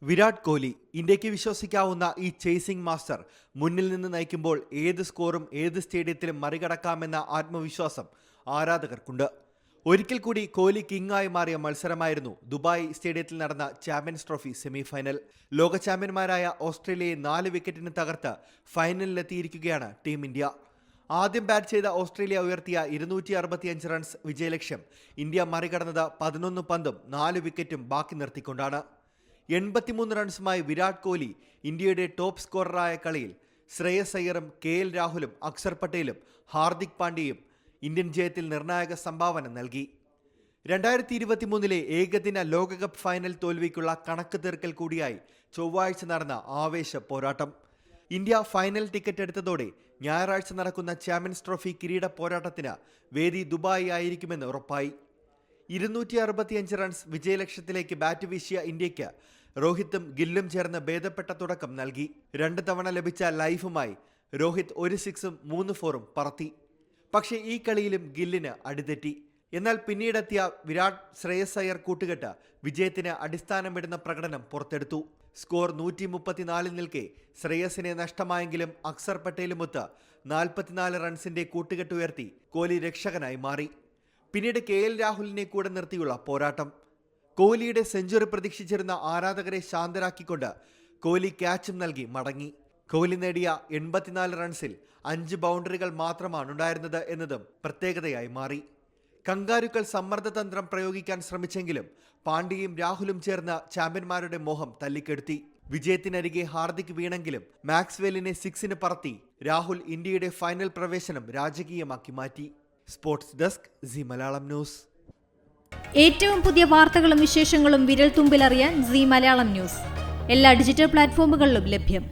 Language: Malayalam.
വിരാട് കോഹ്ലി ഇന്ത്യക്ക് വിശ്വസിക്കാവുന്ന ഈ ചേസിംഗ് മാസ്റ്റർ മുന്നിൽ നിന്ന് നയിക്കുമ്പോൾ ഏത് സ്കോറും ഏത് സ്റ്റേഡിയത്തിലും മറികടക്കാമെന്ന ആത്മവിശ്വാസം ആരാധകർക്കുണ്ട്. ഒരിക്കൽ കൂടി കോഹ്ലി കിങ്ങായി മാറിയ മത്സരമായിരുന്നു ദുബായ് സ്റ്റേഡിയത്തിൽ നടന്ന ചാമ്പ്യൻസ് ട്രോഫി സെമിഫൈനൽ. ലോക ചാമ്പ്യന്മാരായ ഓസ്ട്രേലിയയെ 4 വിക്കറ്റിന് തകർത്ത് ഫൈനലിലെത്തിയിരിക്കുകയാണ് ടീം ഇന്ത്യ. ആദ്യം ബാറ്റ് ചെയ്ത ഓസ്ട്രേലിയ ഉയർത്തിയ 265 റൺസ് വിജയലക്ഷ്യം ഇന്ത്യ മറികടന്നത് 11 പന്തും 4 വിക്കറ്റും ബാക്കി നിർത്തിക്കൊണ്ടാണ്. 83 റൺസുമായി വിരാട് കോഹ്ലി ഇന്ത്യയുടെ ടോപ്പ് സ്കോററായ കളിയിൽ ശ്രേയസ് അയ്യറും KL രാഹുലും അക്സർ പട്ടേലും ഹാർദിക് പാണ്ഡ്യയും ഇന്ത്യൻ ജയത്തിൽ നിർണായക സംഭാവന നൽകി. 2023 ഏകദിന ലോകകപ്പ് ഫൈനൽ തോൽവിക്കുള്ള കണക്ക് തീർക്കൽ കൂടിയായി ചൊവ്വാഴ്ച നടന്ന ആവേശ പോരാട്ടം. ഇന്ത്യ ഫൈനൽ ടിക്കറ്റ് എടുത്തതോടെ ഞായറാഴ്ച നടക്കുന്ന ചാമ്പ്യൻസ് ട്രോഫി കിരീട പോരാട്ടത്തിന് വേദി ദുബായ് ആയിരിക്കുമെന്ന് ഉറപ്പായി. 265 റൺസ് വിജയലക്ഷ്യത്തിലേക്ക് ബാറ്റ് വീശിയ ഇന്ത്യക്ക് രോഹിത്തും ഗില്ലും ചേർന്ന് ഭേദപ്പെട്ട തുടക്കം നൽകി. 2 തവണ ലഭിച്ച ലൈഫുമായി രോഹിത് 1 6ഉം 3 4ഉം പറത്തി. പക്ഷേ ഈ കളിയിലും ഗില്ലിന് അടിതെറ്റി. എന്നാൽ പിന്നീടെത്തിയ വിരാട് ശ്രേയസ് അയ്യർ കൂട്ടുകെട്ട് വിജയത്തിന് അടിസ്ഥാനമിടുന്ന പ്രകടനം പുറത്തെടുത്തു. സ്കോർ 134 നിൽക്കെ ശ്രേയസിനെ നഷ്ടമായെങ്കിലും അക്സർ പട്ടേലുമൊത്ത് 44 റൺസിന്റെ കൂട്ടുകെട്ട് ഉയർത്തി കോഹ്ലി രക്ഷകനായി മാറി. പിന്നീട് KL രാഹുലിനെ കൂടെ നിർത്തിയുള്ള പോരാട്ടം. കോഹ്ലിയുടെ സെഞ്ചുറി പ്രതീക്ഷിച്ചിരുന്ന ആരാധകരെ ശാന്തരാക്കിക്കൊണ്ട് കോഹ്ലി ക്യാച്ചും നൽകി മടങ്ങി. കോഹ്ലി നേടിയ 84 റൺസിൽ 5 ബൗണ്ടറികൾ മാത്രമാണ് ഉണ്ടായിരുന്നത് എന്നതും പ്രത്യേകതയായി മാറി. കങ്കാരുക്കൾ സമ്മർദ്ദതന്ത്രം പ്രയോഗിക്കാൻ ശ്രമിച്ചെങ്കിലും പാണ്ഡ്യയും രാഹുലും ചേർന്ന് ചാമ്പ്യന്മാരുടെ മോഹം തല്ലിക്കെടുത്തി. വിജയത്തിനരികെ ഹാർദിക് വീണെങ്കിലും മാക്സ്വെല്ലിനെ 6ന് പറത്തി രാഹുൽ ഇന്ത്യയുടെ ഫൈനൽ പ്രവേശനം രാജകീയമാക്കി മാറ്റി. Sports desk C Malayalam news. ഏറ്റവും പുതിയ വാർത്തകളും വിശേഷങ്ങളും വിരൽ തുമ്പിലറിയാൻ സി മലയാളം ന്യൂസ് എല്ലാ ഡിജിറ്റൽ പ്ലാറ്റ്ഫോമുകളിലും ലഭ്യം.